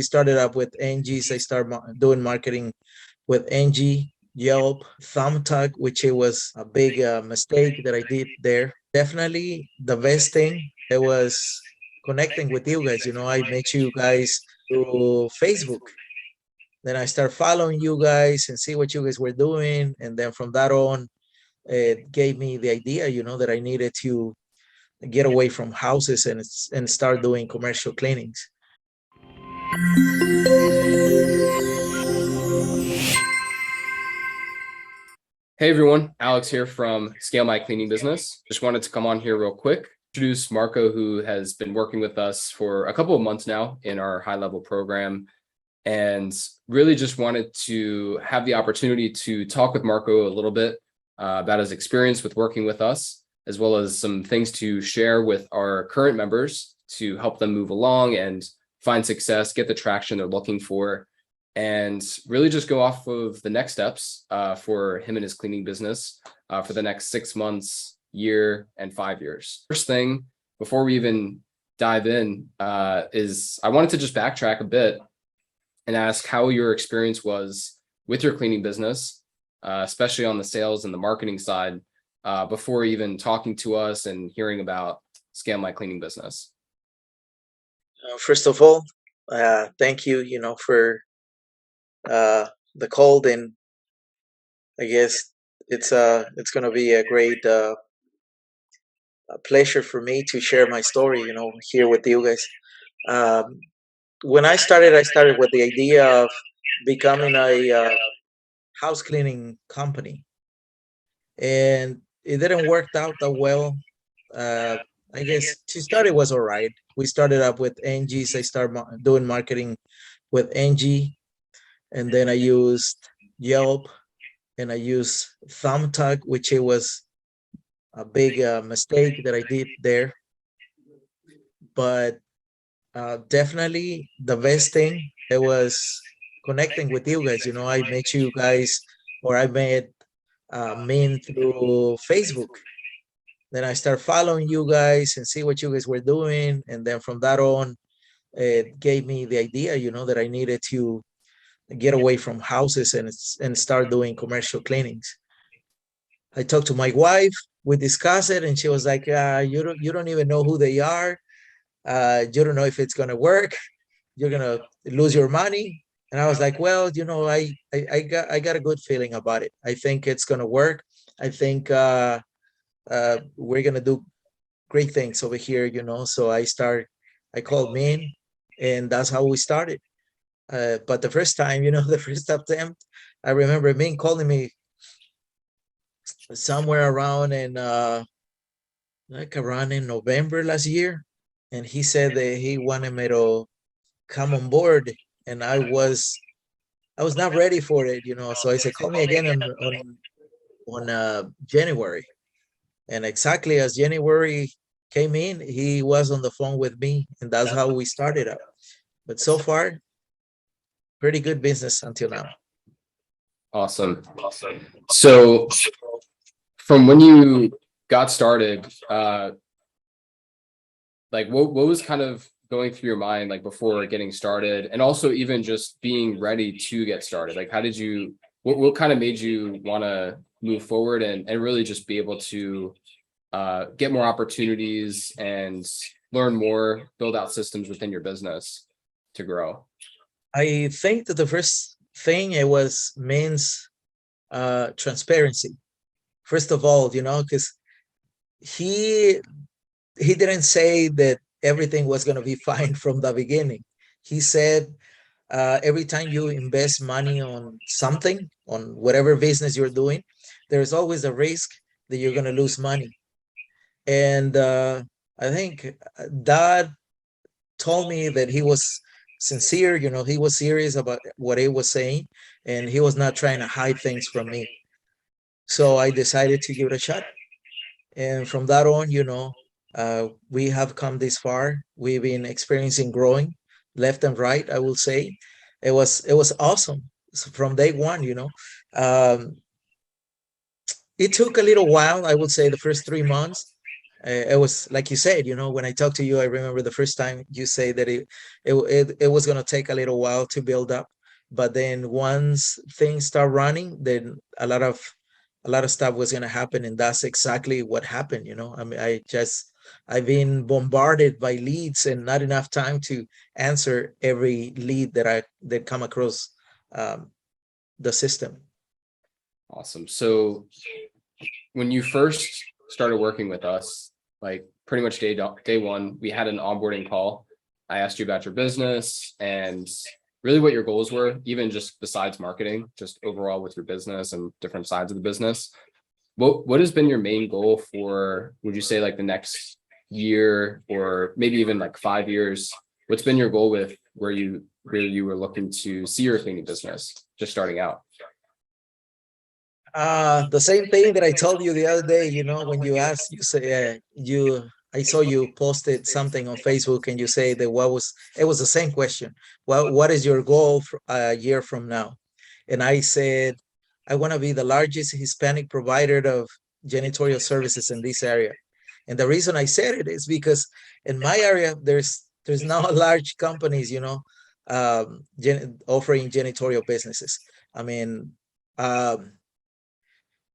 We started up with Angie. So I started doing marketing with Angie, Yelp, Thumbtack, which it was a big mistake that I did there. Definitely the best thing, it was connecting with you guys. I met you guys through Facebook. Then I start following you guys and see what you guys were doing. And then from that on, it gave me the idea, that I needed to get away from houses and start doing commercial cleanings. Hey everyone, Alex here from Scale My Cleaning Business. Just wanted to come on here real quick, introduce Marco, who has been working with us for a couple of months now in our high-level program, and really just wanted to have the opportunity to talk with Marco a little bit about his experience with working with us, as well as some things to share with our current members to help them move along and find success, get the traction they're looking for, and really just go off of the next steps for him and his cleaning business for the next 6 months, year, and 5 years. First thing, before we even dive in, is I wanted to just backtrack a bit and ask how your experience was with your cleaning business, especially on the sales and the marketing side, before even talking to us and hearing about Scale My Cleaning Business. First of all, thank you, for the call. And I guess it's going to be a great pleasure for me to share my story, here with you guys. When I started with the idea of becoming a house cleaning company, and it didn't work out that well. I guess to start, it was all right. We started up with Angie. So I started doing marketing with Angie, and then I used Yelp, and I used Thumbtack, which it was a big mistake that I did there. But definitely the best thing, it was connecting with you guys. I met you guys, or I met Min through Facebook. Then I start following you guys and see what you guys were doing. And then from that on, it gave me the idea, that I needed to get away from houses and start doing commercial cleanings. I talked to my wife, we discussed it, and she was like, you don't even know who they are. You don't know if it's gonna work. You're gonna lose your money. And I was like, well, I got a good feeling about it. I think it's gonna work. I think we're gonna do great things over here, So I called Min, and that's how we started. But the first time, the first attempt, I remember Min calling me somewhere around in November last year, and he said that he wanted me to come on board, and I was not ready for it, So I said, call me again on January. And exactly as January came in, he was on the phone with me, and that's how we started up. But so far, pretty good business until now. Awesome. So from when you got started, like what was kind of going through your mind, like before getting started, and also even just being ready to get started? Like, how did you, what kind of made you want to move forward and really just be able to get more opportunities and learn more, build out systems within your business to grow? I think that the first thing, it was Min's transparency. First of all, because he didn't say that everything was going to be fine from the beginning. He said, every time you invest money on something, on whatever business you're doing, there's always a risk that you're going to lose money. And I think that told me that he was sincere, he was serious about what he was saying, and he was not trying to hide things from me. So I decided to give it a shot. And from that on, we have come this far. We've been experiencing growing left and right, I will say. It was awesome from day one, It took a little while, I would say the first 3 months, It was like you said, when I talked to you, I remember the first time you say that it was going to take a little while to build up, but then once things start running, then a lot of stuff was going to happen, and that's exactly what happened. I mean, I've been bombarded by leads and not enough time to answer every lead that come across um, the system. Awesome. So when you first started working with us, like pretty much day one, we had an onboarding call. I asked you about your business and really what your goals were, even just besides marketing, just overall with your business and different sides of the business. What has been your main goal for, would you say, like the next year or maybe even like 5 years? What's been your goal with where you were looking to see your cleaning business just starting out? The same thing that I told you the other day, when you asked, you say, I saw you posted something on Facebook and you say that it was the same question. What is your goal for a year from now? And I said, I want to be the largest Hispanic provider of janitorial services in this area. And the reason I said it is because in my area, there's not large companies, offering janitorial businesses. I mean,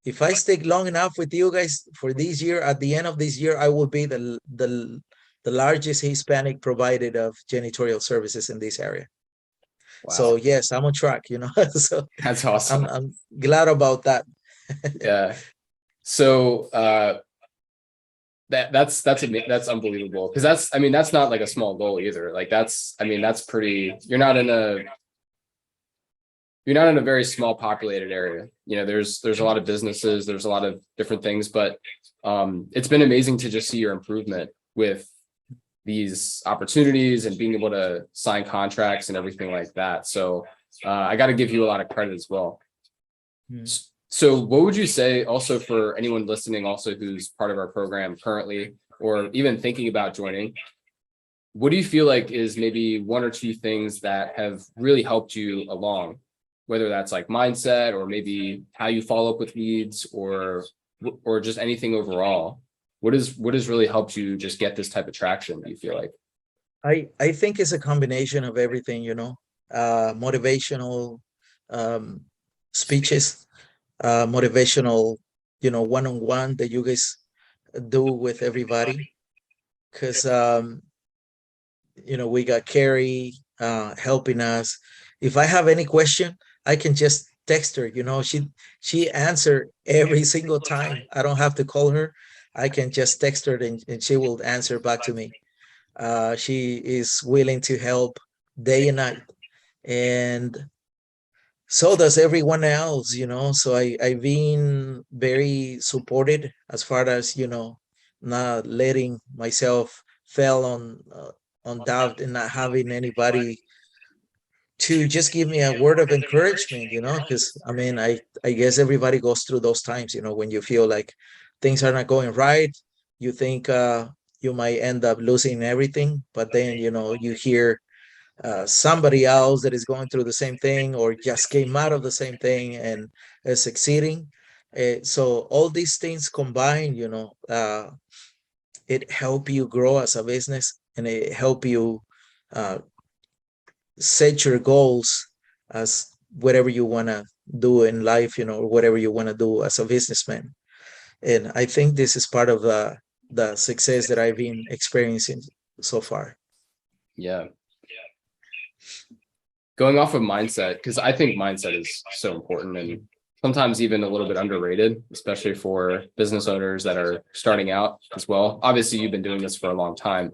if I stick long enough with you guys for this year, at the end of this year, I will be the largest Hispanic provider of janitorial services in this area. Wow. So yes, I'm on track, so That's awesome. I'm glad about that. Yeah. So that's unbelievable, because I mean, that's not like a small goal either. Like that's pretty, you're not in a very small populated area. There's a lot of businesses, there's a lot of different things, but it's been amazing to just see your improvement with these opportunities and being able to sign contracts and everything like that. So I got to give you a lot of credit as well. So what would you say also for anyone listening also who's part of our program currently, or even thinking about joining? What do you feel like is maybe one or two things that have really helped you along, whether that's like mindset or maybe how you follow up with leads or just anything overall? What has really helped you just get this type of traction, do you feel like? I think it's a combination of everything, motivational speeches, motivational, one-on-one that you guys do with everybody. Because we got Carrie helping us. If I have any question, I can just text her. She answer every single time. I don't have to call her. I can just text her and she will answer back to me. She is willing to help day and night, and so does everyone else. So I've been very supported as far as not letting myself fell on doubt and not having anybody to just give me a word of encouragement, because I mean, I guess everybody goes through those times, when you feel like things are not going right. You think you might end up losing everything, but then you hear somebody else that is going through the same thing or just came out of the same thing and is succeeding. So all these things combined, it help you grow as a business, and it help you uh, set your goals as whatever you want to do in life, or whatever you want to do as a businessman. And I think this is part of the success that I've been experiencing so far. Yeah. Going off of mindset, because I think mindset is so important and sometimes even a little bit underrated, especially for business owners that are starting out as well. Obviously, you've been doing this for a long time.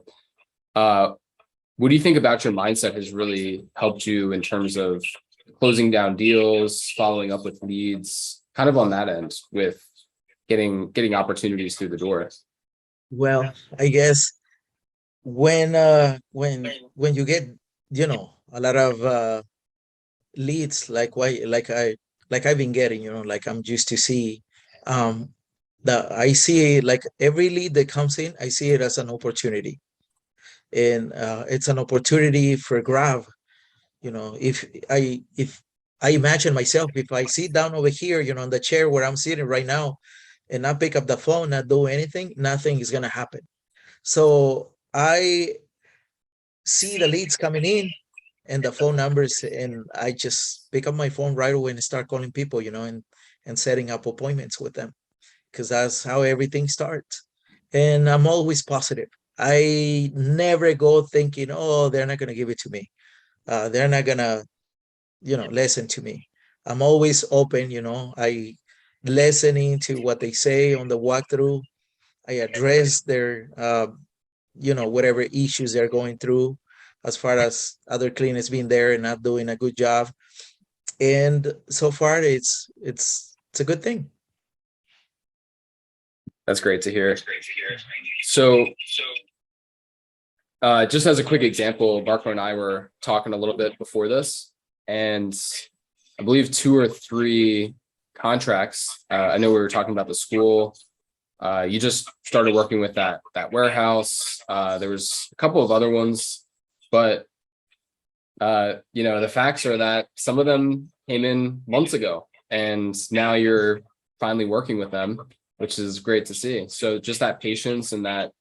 What do you think about your mindset has really helped you in terms of closing down deals, following up with leads, kind of on that end with getting opportunities through the door? Well, I guess when you get a lot of leads, like I've been getting, like I'm used to see, I see, like, every lead that comes in, I see it as an opportunity, and it's an opportunity for grab. If I imagine myself, if I sit down over here, on the chair where I'm sitting right now, and not pick up the phone, not do anything, nothing is going to happen. So I see the leads coming in and the phone numbers, and I just pick up my phone right away and start calling people, and setting up appointments with them, because that's how everything starts. And I'm always positive. I never go thinking, oh, they're not going to give it to me. They're not going to, listen to me. I'm always open, I listening to what they say on the walkthrough. I address their, whatever issues they're going through, as far as other cleaners being there and not doing a good job. And so far, it's a good thing. That's great to hear. So, just as a quick example, Marco and I were talking a little bit before this, and I believe 2 or 3 contracts. I know we were talking about the school. You just started working with that warehouse. There was a couple of other ones, but the facts are that some of them came in months ago, and now you're finally working with them, which is great to see. So just that patience and that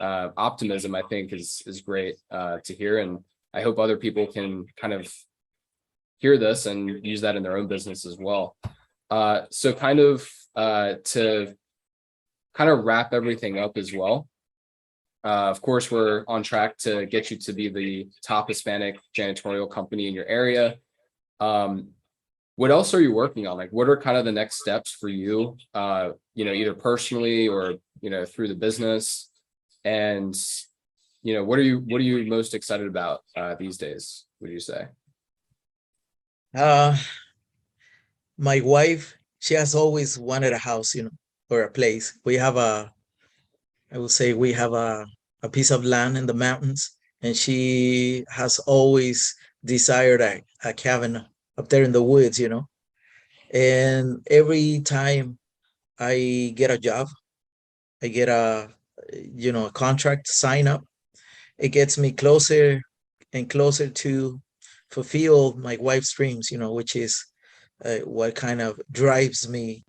optimism, I think, is great to hear, and I hope other people can kind of hear this and use that in their own business as well. So kind of to kind of wrap everything up as well. Of course, we're on track to get you to be the top Hispanic janitorial company in your area. What else are you working on? Like, what are kind of the next steps for you, either personally or, through the business? And, what are you most excited about these days, would you say? My wife, she has always wanted a house, or a place. I will say we have a piece of land in the mountains, and she has always desired a cabin up there in the woods, And every time I get a job, I get a contract sign up, it gets me closer and closer to fulfill my wife's dreams, which is what kind of drives me,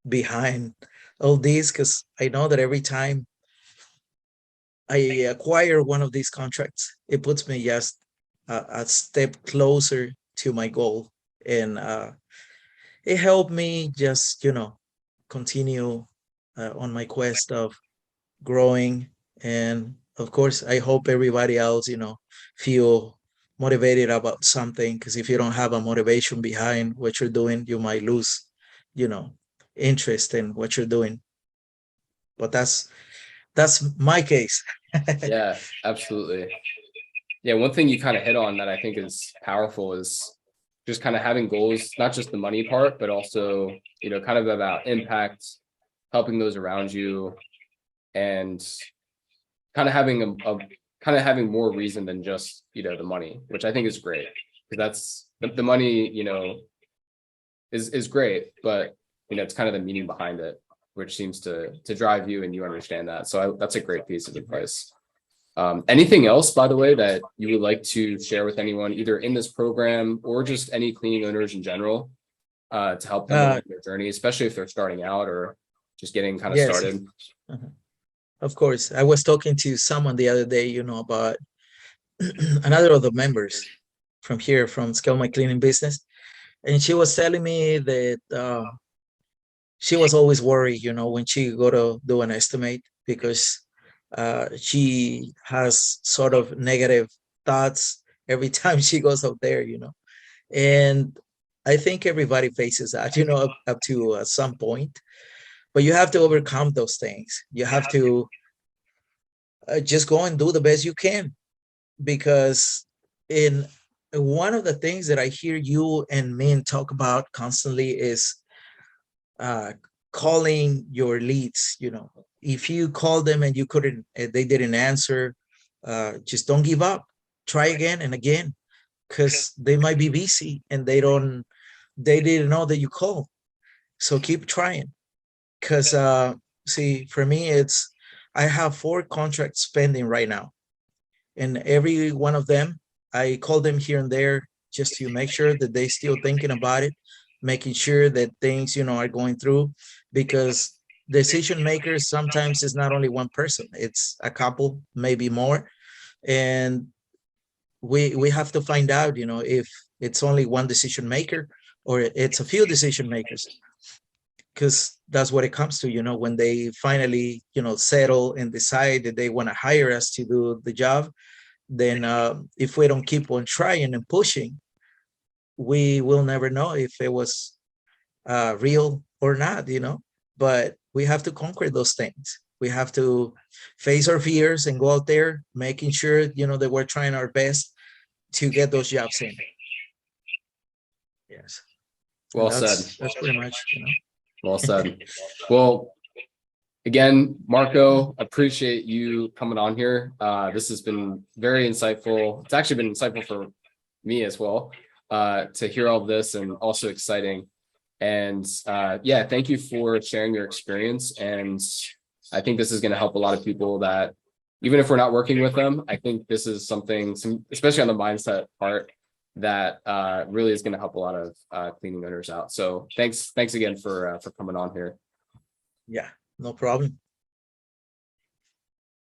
behind all this, because I know that every time I acquire one of these contracts, it puts me just a step closer to my goal. And it helped me just, continue on my quest of growing. And of course, I hope everybody else, feel motivated about something, because if you don't have a motivation behind what you're doing, you might lose, you know, interest in what you're doing. But that's my case. Yeah, absolutely. Yeah, one thing you kind of hit on that I think is powerful is just kind of having goals, not just the money part, but also, kind of about impact, helping those around you, and kind of having kind of having more reason than just, the money, which I think is great, because that's the money, is great, but it's kind of the meaning behind it, which seems to drive you, and you understand that. So that's a great piece of advice. Anything else, by the way, that you would like to share with anyone, either in this program or just any cleaning owners in general, to help them along their journey, especially if they're starting out or just getting kind of Yes, started? of course. I was talking to someone the other day, about another of the members from here, from Scale My Cleaning Business, and she was telling me that she was always worried, when she go to do an estimate, because she has sort of negative thoughts every time she goes out there, and I think everybody faces that, up to some point, but you have to overcome those things. You have to just go and do the best you can, because in one of the things that I hear you and Min talk about constantly is uh, calling your leads. If you call them and you couldn't, they didn't answer, just don't give up. Try again and again, because they might be busy and they didn't know that you called. So keep trying, because see, for me, I have 4 contracts pending right now, and every one of them, I call them here and there just to make sure that they still thinking about it, making sure that things, are going through, because decision makers sometimes is not only one person, it's a couple, maybe more. And we have to find out, if it's only one decision maker or it's a few decision makers, because that's what it comes to, when they finally, settle and decide that they want to hire us to do the job. Then if we don't keep on trying and pushing, we will never know if it was real or not, but we have to conquer those things. We have to face our fears and go out there making sure, that we're trying our best to get those jobs in. Yes. Well That's said. that's pretty much, Well said. Well, again, Marco, appreciate you coming on here. This has been very insightful. It's actually been insightful for me as well, to hear all this, and also exciting. And yeah, thank you for sharing your experience. And I think this is going to help a lot of people that, even if we're not working with them, I think this is something, especially on the mindset part, that really is going to help a lot of cleaning owners out. So thanks again for coming on here. Yeah, no problem.